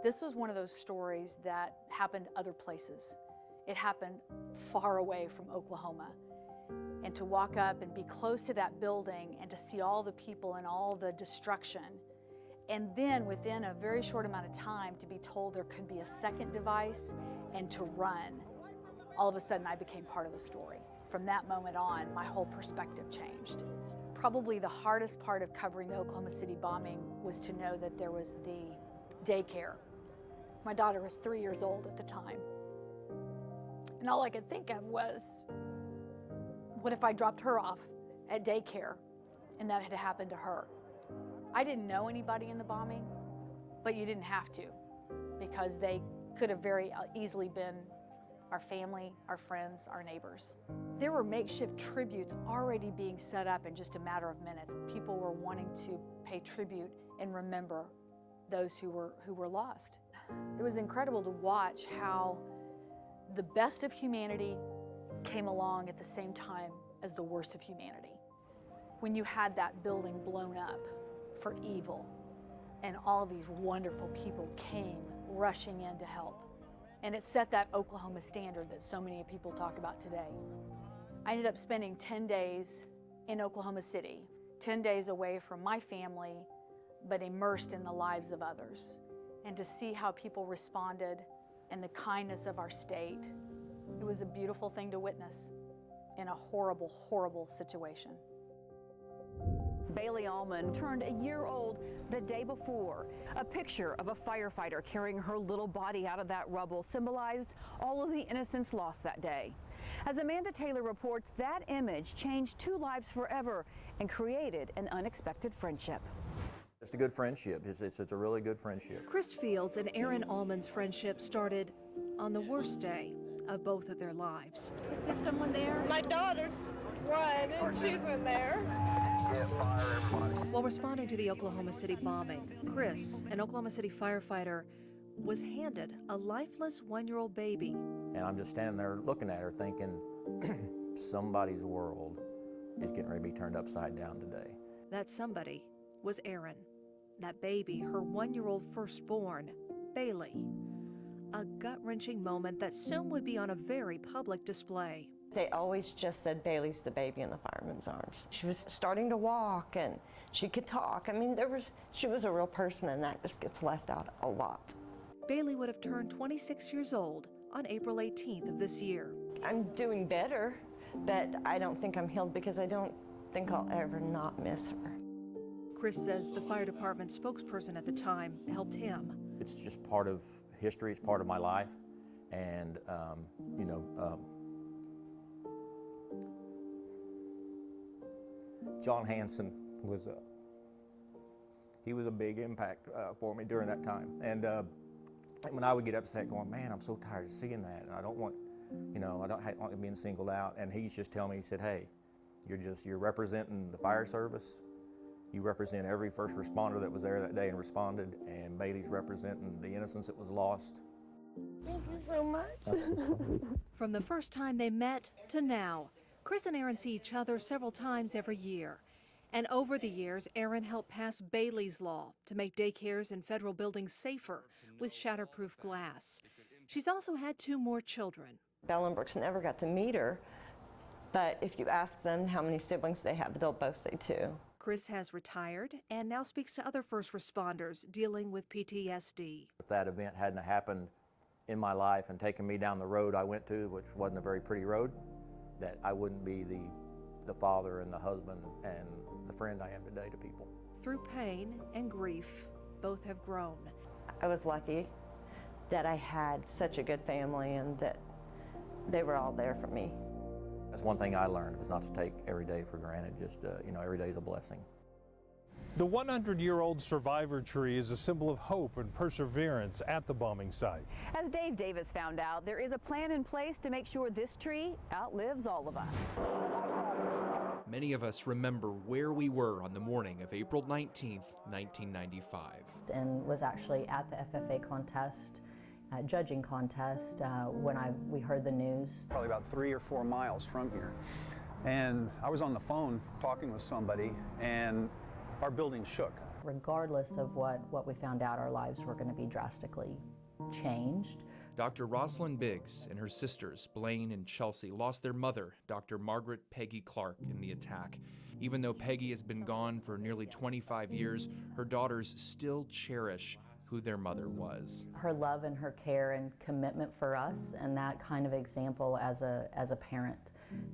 This was one of those stories that happened other places. It happened far away from Oklahoma. And to walk up and be close to that building and to see all the people and all the destruction, and then within a very short amount of time to be told there could be a second device and to run, all of a sudden I became part of the story. From that moment on, my whole perspective changed. Probably the hardest part of covering the Oklahoma City bombing was to know that there was the daycare. My daughter was 3 years old at the time. And all I could think of was, what if I dropped her off at daycare and that had happened to her? I didn't know anybody in the bombing, but you didn't have to, because they could have very easily been our family, our friends, our neighbors. There were makeshift tributes already being set up in just a matter of minutes. People were wanting to pay tribute and remember those who were lost. It was incredible to watch how the best of humanity came along at the same time as the worst of humanity. When you had that building blown up for evil, and all these wonderful people came rushing in to help. And it set that Oklahoma standard that so many people talk about today. I ended up spending 10 days in Oklahoma City, 10 days away from my family, but immersed in the lives of others. And to see how people responded and the kindness of our state, it was a beautiful thing to witness in a horrible, horrible situation. Bayley Allman turned a year old the day before. A picture of a firefighter carrying her little body out of that rubble symbolized all of the innocence lost that day. As Amanda Taylor reports, that image changed two lives forever and created an unexpected friendship. It's a good friendship. It's a really good friendship. Chris Fields and AREN Allman's friendship started on the worst day of both of their lives. Is there someone there? My daughter's one, and she's in there. While responding to the Oklahoma City bombing, Chris, an Oklahoma City firefighter, was handed a lifeless one-year-old baby. And I'm just standing there looking at her thinking, somebody's world is getting ready to be turned upside down today. That somebody was AREN. That baby, her one-year-old firstborn, Bayley. A gut-wrenching moment that soon would be on a very public display. They always just said Bailey's the baby in the fireman's arms. She was starting to walk and she could talk. I mean, she was a real person, and that just gets left out a lot. Bayley would have turned 26 years old on April 18th of this year. I'm doing better, but I don't think I'm healed because I don't think I'll ever not miss her. Chris says the fire department spokesperson at the time helped him. It's just part of history. It's part of my life. And, John Hanson was a big impact for me during that time. And when I would get upset going, man, I'm so tired of seeing that, and I don't want being singled out. And he's just telling me, he said, hey, you're representing the fire service. You represent every first responder that was there that day and responded, and Bailey's representing the innocence that was lost. Thank you so much. From the first time they met to now, Chris and AREN see each other several times every year. And over the years, AREN helped pass BAYLEE'S law to make daycares and federal buildings safer with shatterproof glass. She's also had 2 more children. Bellenbrooks never got to meet her, but if you ask them how many siblings they have, they'll both say 2. Chris has retired and now speaks to other first responders dealing with PTSD. If that event hadn't happened in my life and taken me down the road I went to, which wasn't a very pretty road, that I wouldn't be the father and the husband and the friend I am today to people. Through pain and grief, both have grown. I was lucky that I had such a good family and that they were all there for me. That's one thing I learned, was not to take every day for granted. Just, every day is a blessing. The 100-year-old survivor tree is a symbol of hope and perseverance at the bombing site. As Dave Davis found out, there is a plan in place to make sure this tree outlives all of us. Many of us remember where we were on the morning of April 19th, 1995. And was actually at the FFA contest, judging contest, when we heard the news. Probably about 3 or 4 miles from here. And I was on the phone talking with somebody, and our building shook. regardless of what we found out, our lives were going to be drastically changed. Dr. ROSSLYN Biggs and her sisters, Blaine and Chelsea, lost their mother, Dr. Margaret Peggy Clark, in the attack. Even though Peggy has been gone for nearly 25 years, her daughters still cherish who their mother was. Her love and her care and commitment for us, and that kind of example as a parent,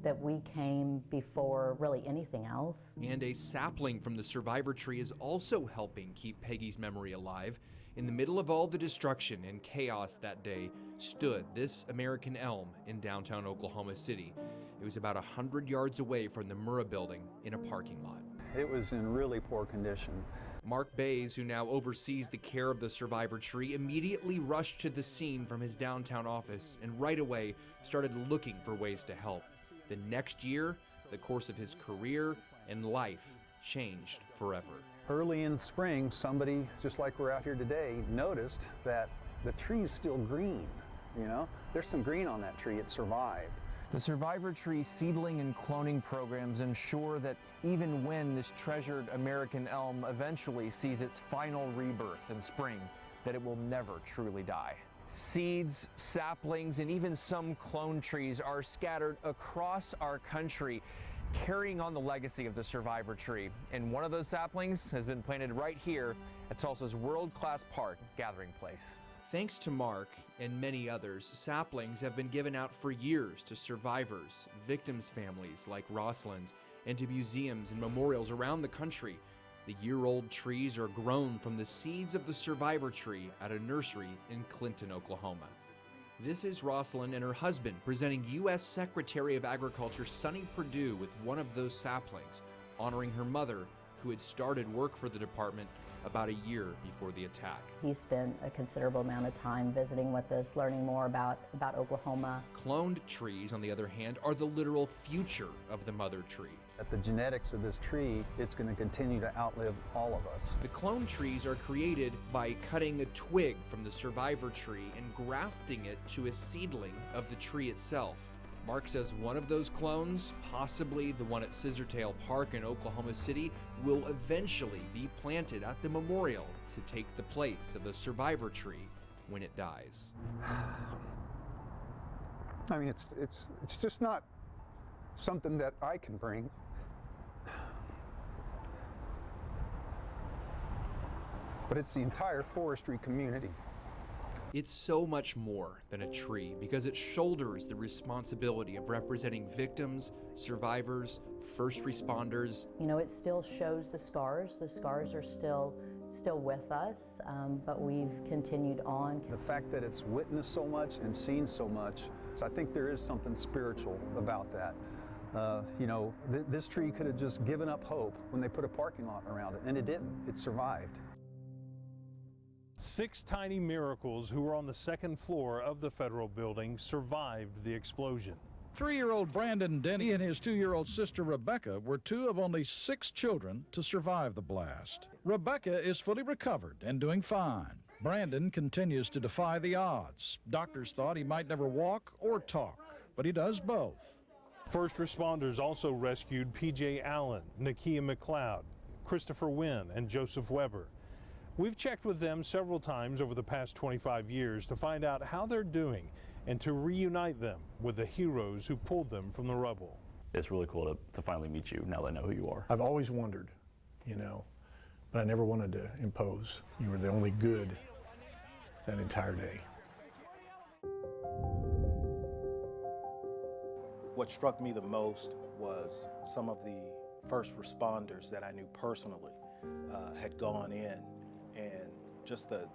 that we came before really anything else. And a sapling from the survivor tree is also helping keep Peggy's memory alive. In the middle of all the destruction and chaos that day stood this American elm in downtown Oklahoma City. It was about 100 yards away from the Murrah Building in a parking lot. It was in really poor condition. Mark Bays, who now oversees the care of the survivor tree, immediately rushed to the scene from his downtown office and right away started looking for ways to help. The next year, the course of his career and life changed forever. Early in spring, somebody, just like we're out here today, noticed that the tree's still green, you know? There's some green on that tree, it survived. The survivor tree seedling and cloning programs ensure that even when this treasured American elm eventually sees its final rebirth in spring, that it will never truly die. Seeds, saplings, and even some clone trees are scattered across our country, carrying on the legacy of the survivor tree. And one of those saplings has been planted right here at Tulsa's world-class park gathering place. Thanks to Mark and many others, saplings have been given out for years to survivors, victims' families like ROSSLYN's, and to museums and memorials around the country. The year-old trees are grown from the seeds of the survivor tree at a nursery in Clinton, Oklahoma. This is ROSSLYN and her husband presenting U.S. Secretary of Agriculture Sonny Perdue with one of those saplings, honoring her mother, who had started work for the department about a year before the attack. He spent a considerable amount of time visiting with us, learning more about Oklahoma. Cloned trees, on the other hand, are the literal future of the mother tree. At the genetics of this tree, it's going to continue to outlive all of us. The clone trees are created by cutting a twig from the survivor tree and grafting it to a seedling of the tree itself. Mark says one of those clones, possibly the one at Scissortail Park in Oklahoma City, will eventually be planted at the memorial to take the place of the survivor tree when it dies. I mean, it's just not something that I can bring. But it's the entire forestry community. It's so much more than a tree because it shoulders the responsibility of representing victims, survivors, first responders. You know, it still shows the scars. The scars are still with us, but we've continued on. The fact that it's witnessed so much and seen so much, I think there is something spiritual about that. You know, this tree could have just given up hope when they put a parking lot around it, and it didn't. It survived. 6 tiny miracles who were on the second floor of the federal building survived the explosion. 3-year-old Brandon Denny and his 2-year-old sister Rebecca were 2 of only 6 children to survive the blast. Rebecca is fully recovered and doing fine. Brandon continues to defy the odds. Doctors thought he might never walk or talk, but he does both. First responders also rescued P.J. Allen, Nakia McLeod, Christopher Wynn, and Joseph Weber. We've checked with them several times over the past 25 years to find out how they're doing and to reunite them with the heroes who pulled them from the rubble. It's really cool to finally meet you now that I know who you are. I've always wondered, you know, but I never wanted to impose. You were the only good that entire day. What struck me the most was some of the first responders that I knew personally had gone in, and just the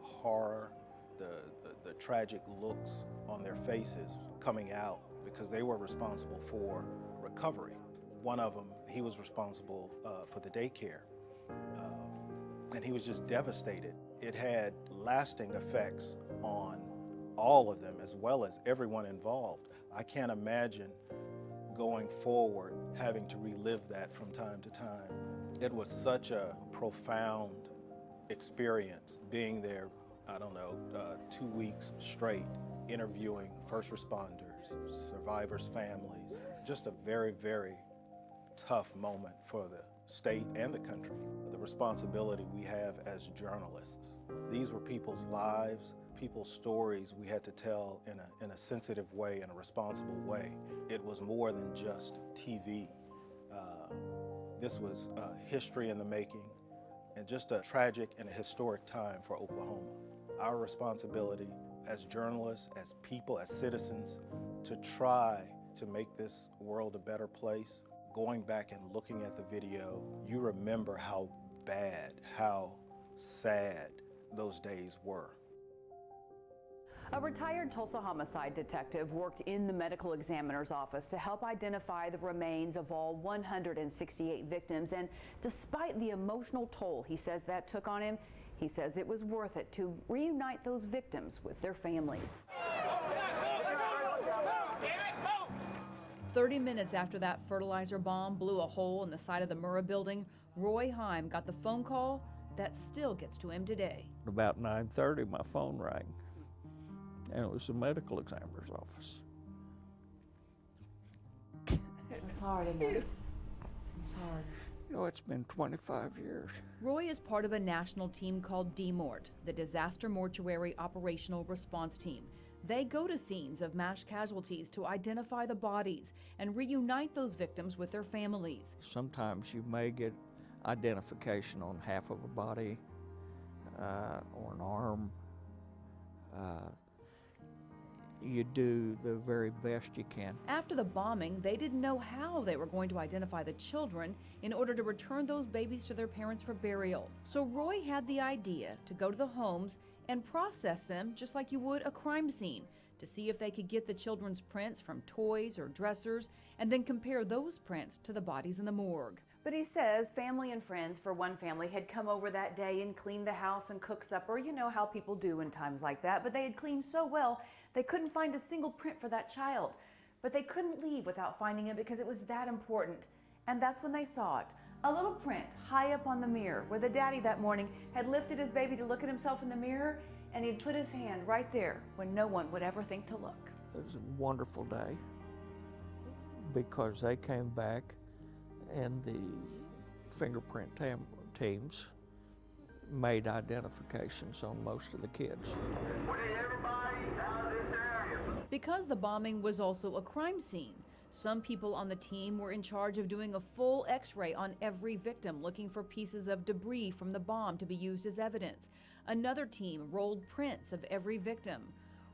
horror, the tragic looks on their faces coming out because they were responsible for recovery. One of them, he was responsible for the daycare, and he was just devastated. It had lasting effects on all of them as well as everyone involved. I can't imagine going forward having to relive that from time to time. It was such a profound experience being there, I don't know, 2 weeks straight, interviewing first responders, survivors' families. Just a very, very tough moment for the state and the country. The responsibility we have as journalists. These were people's lives, people's stories we had to tell in a sensitive way, in a responsible way. It was more than just TV. This was history in the making, and just a tragic and a historic time for Oklahoma. Our responsibility as journalists, as people, as citizens, to try to make this world a better place. Going back and looking at the video, you remember how bad, how sad those days were. A retired Tulsa homicide detective worked in the medical examiner's office to help identify the remains of all 168 victims. And despite the emotional toll he says that took on him, he says it was worth it to reunite those victims with their families. 30 minutes after that fertilizer bomb blew a hole in the side of the Murrah Building, Roy HEIM got the phone call that still gets to him today. About 9:30, my phone rang, and it was the medical examiner's office. It's hard, isn't it? It's hard. You know, it's been 25 years. Roy is part of a national team called DMORT, the Disaster Mortuary Operational Response Team. They go to scenes of mass casualties to identify the bodies and reunite those victims with their families. Sometimes you may get identification on half of a body or an arm. You do the very best you can. After the bombing, they didn't know how they were going to identify the children in order to return those babies to their parents for burial. So Roy had the idea to go to the homes and process them just like you would a crime scene, to see if they could get the children's prints from toys or dressers and then compare those prints to the bodies in the morgue. But he says family and friends for one family had come over that day and cleaned the house and cooked supper. You know how people do in times like that. But they had cleaned so well, they couldn't find a single print for that child. But they couldn't leave without finding it because it was that important. And that's when they saw it. A little print high up on the mirror where the daddy that morning had lifted his baby to look at himself in the mirror, and he'd put his hand right there when no one would ever think to look. It was a wonderful day because they came back and the fingerprint teams made identifications on most of the kids. Because the bombing was also a crime scene, some people on the team were in charge of doing a full x-ray on every victim, looking for pieces of debris from the bomb to be used as evidence. Another team rolled prints of every victim.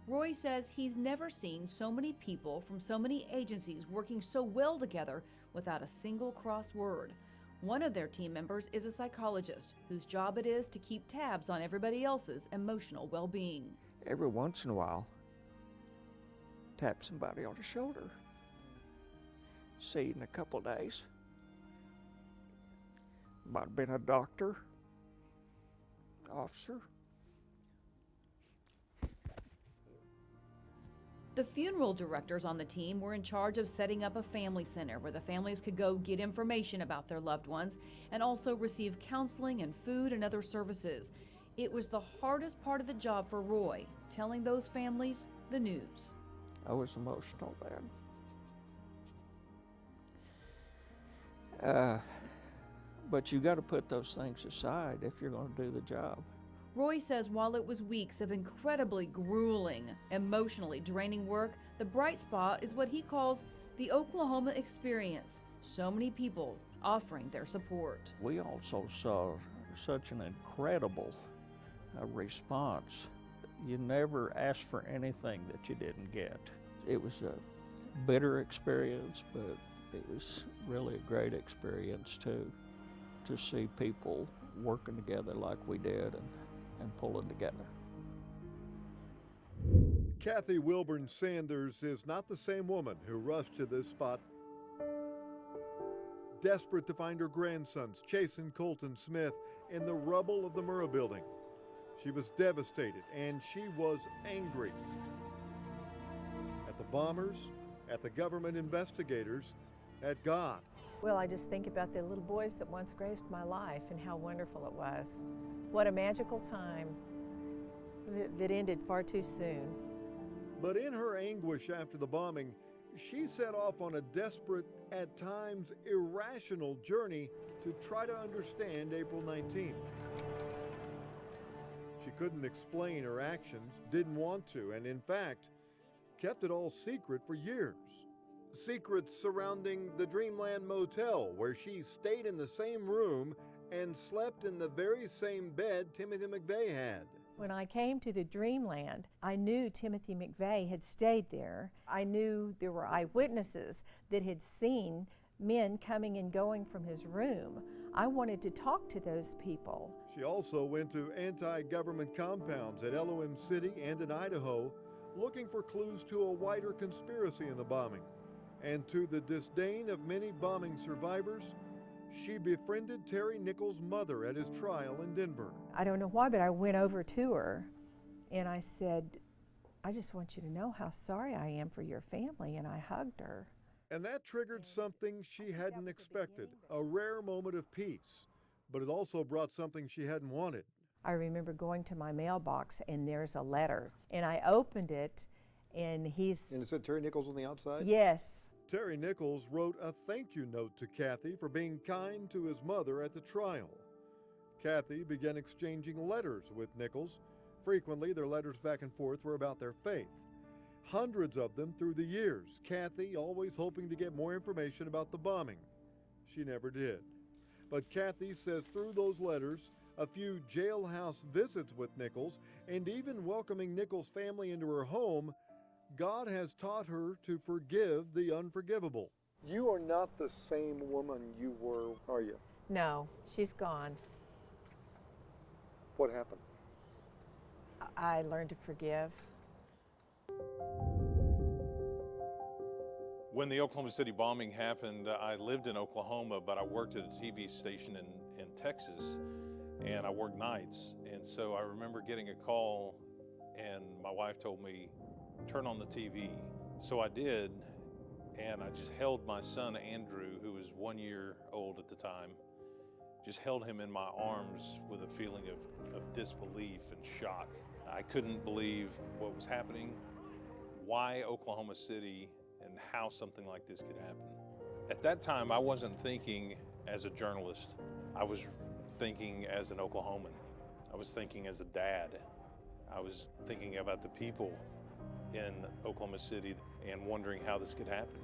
Roy says he's never seen so many people from so many agencies working so well together without a single cross word. One of their team members is a psychologist whose job it is to keep tabs on everybody else's emotional well-being. Every once in a while, tap somebody on the shoulder. See you in a couple days. Might have been a doctor, officer. The funeral directors on the team were in charge of setting up a family center where the families could go get information about their loved ones and also receive counseling and food and other services. It was the hardest part of the job for Roy, telling those families the news. I was emotional then. But you got to put those things aside if you're going to do the job. Roy says while it was weeks of incredibly grueling, emotionally draining work, the bright spot is what he calls the Oklahoma experience. So many people offering their support. We also saw such an incredible response. You never asked for anything that you didn't get. It was a bitter experience, but it was really a great experience too, to see people working together like we did and pulling together. Kathy Wilburn Sanders is not the same woman who rushed to this spot, desperate to find her grandsons, Chase and Colton Smith, in the rubble of the Murrah Building. She was devastated and she was angry at the bombers, at the government investigators, at God. Well, I just think about the little boys that once graced my life and how wonderful it was. What a magical time that ended far too soon. But in her anguish after the bombing, she set off on a desperate, at times irrational journey to try to understand April 19th. She couldn't explain her actions, didn't want to, and in fact, kept it all secret for years. Secrets surrounding the Dreamland Motel, where she stayed in the same room and slept in the very same bed Timothy McVeigh had. When I came to the Dreamland, I knew Timothy McVeigh had stayed there. I knew there were eyewitnesses that had seen men coming and going from his room. I wanted to talk to those people. She also went to anti-government compounds at LOM City and in Idaho, looking for clues to a wider conspiracy in the bombing. And to the disdain of many bombing survivors, she befriended Terry Nichols' mother at his trial in Denver. I don't know why, but I went over to her and I said, I just want you to know how sorry I am for your family, and I hugged her. And that triggered something she hadn't expected, a rare moment of peace, but it also brought something she hadn't wanted. I remember going to my mailbox and there's a letter, and I opened it and And it said Terry Nichols on the outside? Yes. Terry Nichols wrote a thank you note to Kathy for being kind to his mother at the trial. Kathy began exchanging letters with Nichols. Frequently, their letters back and forth were about their faith. Hundreds of them through the years, Kathy always hoping to get more information about the bombing. She never did. But Kathy says through those letters, a few jailhouse visits with Nichols, and even welcoming Nichols' family into her home, God has taught her to forgive the unforgivable. You are not the same woman you were, are you? No, she's gone. What happened? I learned to forgive. When the Oklahoma City bombing happened, I lived in Oklahoma, but I worked at a TV station in Texas, and I worked nights. And so I remember getting a call, and my wife told me, turn on the TV. So I did, and I just held my son Andrew, who was 1 year old at the time, just held him in my arms with a feeling of disbelief and shock. I couldn't believe what was happening, why Oklahoma City, and how something like this could happen. At that time, I wasn't thinking as a journalist. I was thinking as an Oklahoman. I was thinking as a dad. I was thinking about the people in Oklahoma City and wondering how this could happen.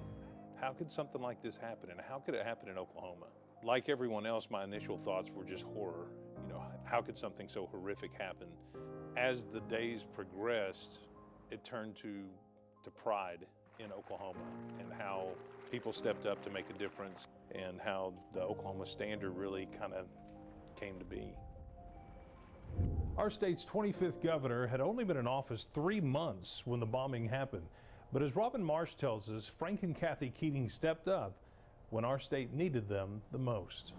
How could something like this happen, and how could it happen in Oklahoma? Like everyone else, my initial thoughts were just horror. You know, how could something so horrific happen? As the days progressed, it turned to pride in Oklahoma, and how people stepped up to make a difference, and how the Oklahoma Standard really kind of came to be. Our state's 25th governor had only been in office 3 months when the bombing happened. But as Robin Marsh tells us, Frank and Kathy Keating stepped up when our state needed them the most.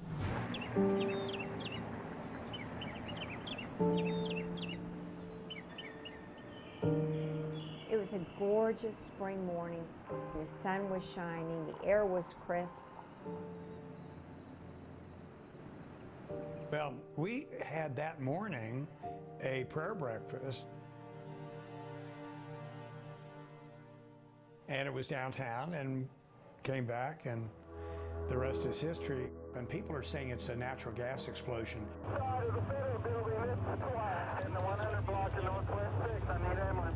It was a gorgeous spring morning. The sun was shining, the air was crisp. Well, we had that morning a prayer breakfast, and it was downtown, and came back, and the rest is history. And people are saying it's a natural gas explosion.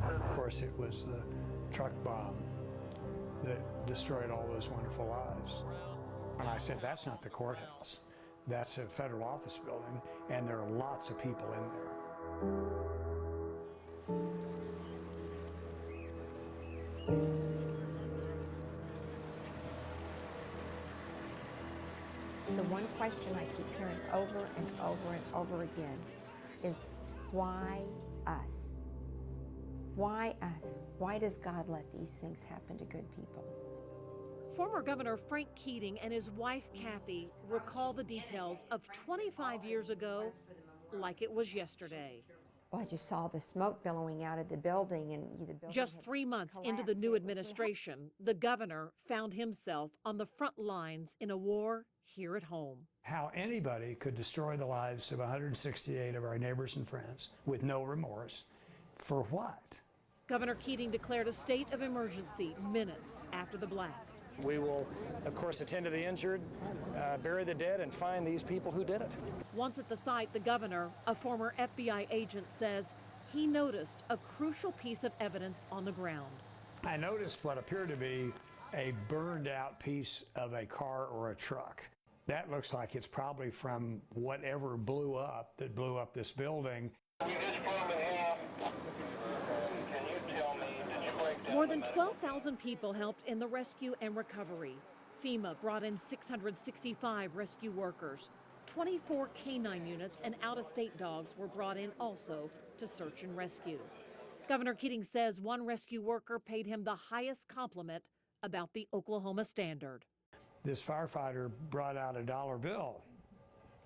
Of course, it was the truck bomb that destroyed all those wonderful lives. And I said, that's not the courthouse. That's a federal office building, and there are lots of people in there. The one question I keep hearing over and over and over again is, why us? Why us? Why does God let these things happen to good people? Former Governor Frank Keating and his wife Kathy recall the details of 25 years ago like it was yesterday. Well, I just saw the smoke billowing out of the building, and the building Just 3 months into the new administration, the governor found himself on the front lines in a war here at home. How anybody could destroy the lives of 168 of our neighbors and friends with no remorse, for what? Governor Keating declared a state of emergency minutes after the blast. We will, of course, attend to the injured, bury the dead, and find these people who did it. Once at the site, the governor, a former FBI agent, says he noticed a crucial piece of evidence on the ground. I noticed what appeared to be a burned out piece of a car or a truck. That looks like it's probably from whatever blew up this building. More than 12,000 people helped in the rescue and recovery. FEMA brought in 665 rescue workers. 24 canine units and out-of-state dogs were brought in also to search and rescue. Governor Keating says one rescue worker paid him the highest compliment about the Oklahoma Standard. This firefighter brought out a $1 bill.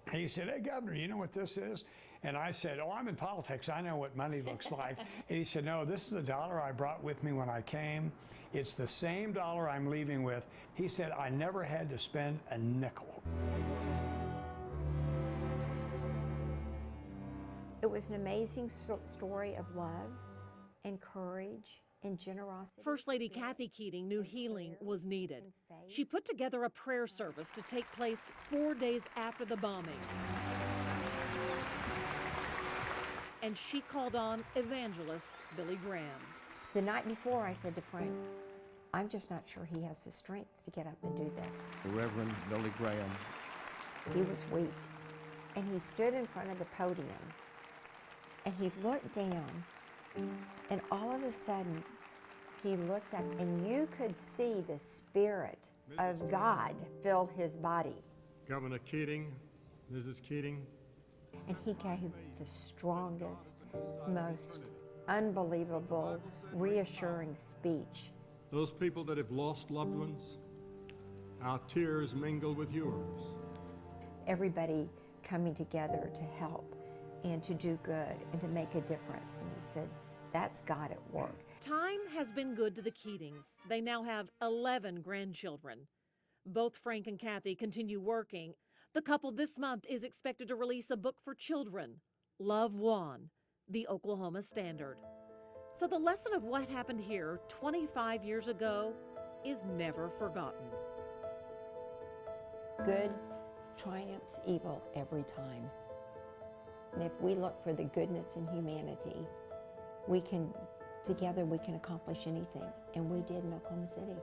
And he said, "Hey, Governor, you know what this is?" And I said, "Oh, I'm in politics. I know what money looks like." And he said, "No, this is the dollar I brought with me when I came. It's the same dollar I'm leaving with." He said, "I never had to spend a nickel." It was an amazing story of love and courage and generosity. First Lady Kathy Keating knew healing was needed. She put together a prayer service to take place 4 days after the bombing. And she called on evangelist Billy Graham. The night before, I said to Frank, "I'm just not sure he has the strength to get up and do this." Reverend Billy Graham. He was weak, and he stood in front of the podium, and he looked down, and all of a sudden, he looked up, and you could see the Spirit of God fill his body. Governor Keating, Mrs. Keating. And he gave the strongest, most unbelievable, reassuring speech. Those people that have lost loved ones, our tears mingle with yours. Everybody coming together to help and to do good and to make a difference. And he said, that's God at work. Time has been good to the Keatings. They now have 11 grandchildren. Both Frank and Kathy continue working. The couple this month is expected to release a book for children, Love Won, the Oklahoma Standard. So the lesson of what happened here 25 years ago is never forgotten. Good triumphs evil every time. And if we look for the goodness in humanity, together we can accomplish anything. And we did in Oklahoma City.